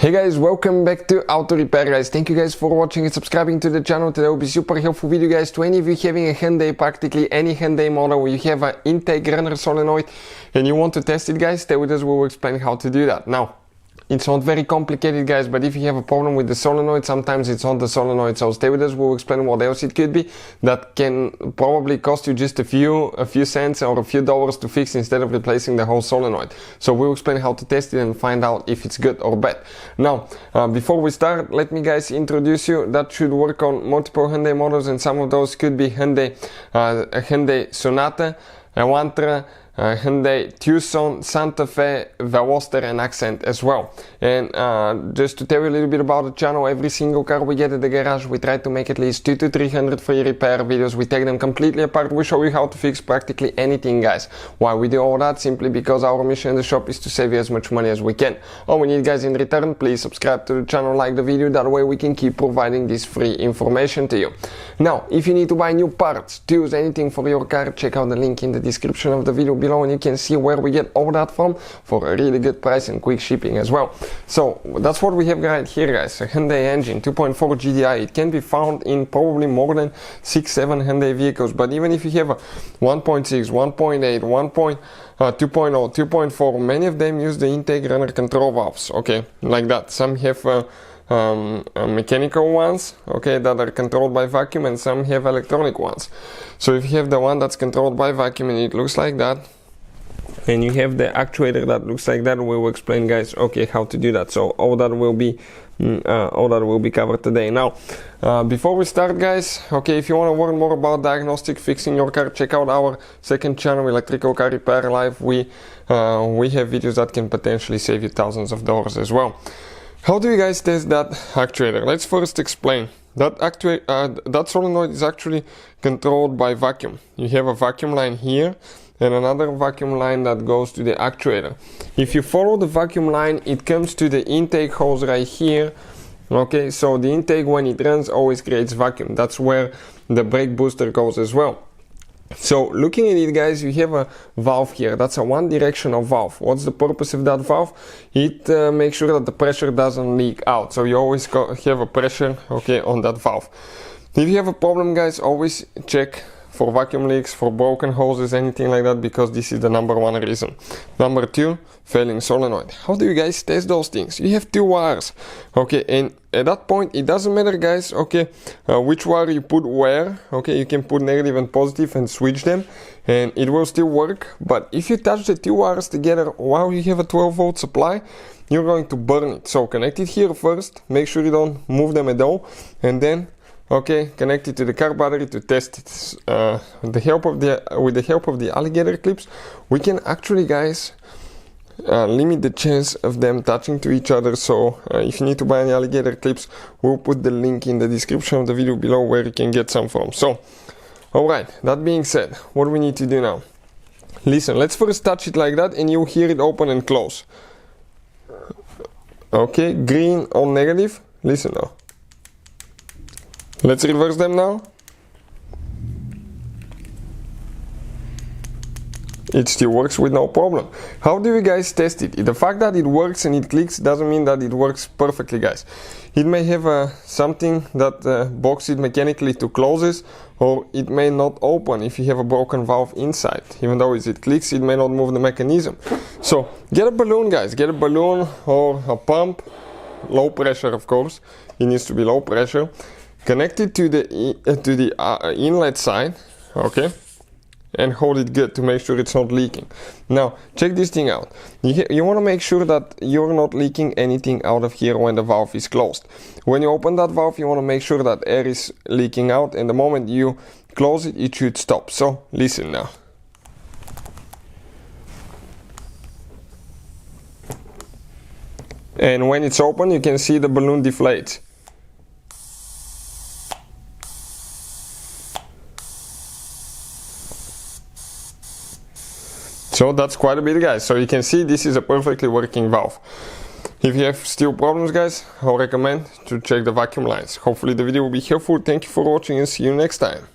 Hey guys, welcome back to Auto Repair guys. Thank you guys for watching and subscribing to the channel. Today will be super helpful video guys to any of you having a Hyundai, practically any Hyundai model where you have an intake runner solenoid and you want to test it guys. Stay with us, we will explain how to do that. Now, it's not very complicated guys, but if you have a problem with the solenoid, sometimes it's not the solenoid, so stay with us, we'll explain what else it could be that can probably cost you just a few cents or a few dollars to fix instead of replacing the whole solenoid. So we'll explain how to test it and find out if it's good or bad. Now, before we start, let me guys introduce you. That should work on multiple Hyundai models, and some of those could be Hyundai Sonata, Elantra, Hyundai Tucson, Santa Fe, Veloster and Accent as well. And just to tell you a little bit about the channel, every single car we get at the garage, we try to make at least 200 to 300 free repair videos. We take them completely apart, we show you how to fix practically anything guys. Why we do all that? Simply because our mission in the shop is to save you as much money as we can. All we need guys in return, please subscribe to the channel, like the video, that way we can keep providing this free information to you. Now, if you need to buy new parts, tools, anything for your car, check out the link in the description of the video below and you can see where we get all that from for a really good price and quick shipping as well. So that's what we have right here guys, a Hyundai engine 2.4 GDI. It can be found in probably more than 6-7 Hyundai vehicles, but even if you have a 1.6, 1.8, 2.0, 2.4, many of them use the intake runner control valves, okay, like that. Some have mechanical ones, okay, that are controlled by vacuum, and some have electronic ones. So if you have the one that's controlled by vacuum and it looks like that, and you have the actuator that looks like that, we will explain guys, okay, how to do that. So all that will be covered today. Now, before we start guys, okay, if you want to learn more about diagnostic fixing your car, check out our second channel, Electrical Car Repair Live. We have videos that can potentially save you thousands of dollars as well. How do you guys test that actuator? Let's first explain. That solenoid is actually controlled by vacuum. You have a vacuum line here and another vacuum line that goes to the actuator. If you follow the vacuum line, it comes to the intake hose right here. Okay, so the intake, when it runs, always creates vacuum. That's where the brake booster goes as well. So looking at it guys, you have a valve here. That's a one directional valve. What's the purpose of that valve? It makes sure that the pressure doesn't leak out. So you always have a pressure, okay, on that valve. If you have a problem guys, always check for vacuum leaks, for broken hoses, anything like that, because this is the #1 reason. Number 2, failing solenoid. How do you guys test those things? You have 2 wires, okay, and at that point it doesn't matter guys, okay, which wire you put where, okay, you can put negative and positive and switch them and it will still work. But if you touch the 2 wires together while you have a 12-volt supply, you're going to burn it. So connect it here first, make sure you don't move them at all, and then okay, connect it to the car battery to test it. With the help of the alligator clips, we can actually guys limit the chance of them touching to each other. So if you need to buy any alligator clips, we'll put the link in the description of the video below where you can get some from. So alright, that being said, what do we need to do now? Listen, let's first touch it like that and you'll hear it open and close. Okay, green on negative. Listen now. Let's reverse them now. It still works with no problem. How do you guys test it? The fact that it works and it clicks doesn't mean that it works perfectly guys. It may have something that blocks it mechanically to close it, or it may not open if you have a broken valve inside. Even though it clicks, it may not move the mechanism. So get a balloon guys, get a balloon or a pump, low pressure of course, it needs to be low pressure. Connect it to the inlet side, okay, and hold it good to make sure it's not leaking. Now check this thing out. You want to make sure that you're not leaking anything out of here when the valve is closed. When you open that valve, you want to make sure that air is leaking out, and the moment you close it, it should stop. So listen now. And when it's open, you can see the balloon deflates. So that's quite a bit guys, so you can see this is a perfectly working valve. If you have still problems guys, I'll recommend to check the vacuum lines. Hopefully the video will be helpful. Thank you for watching and see you next time.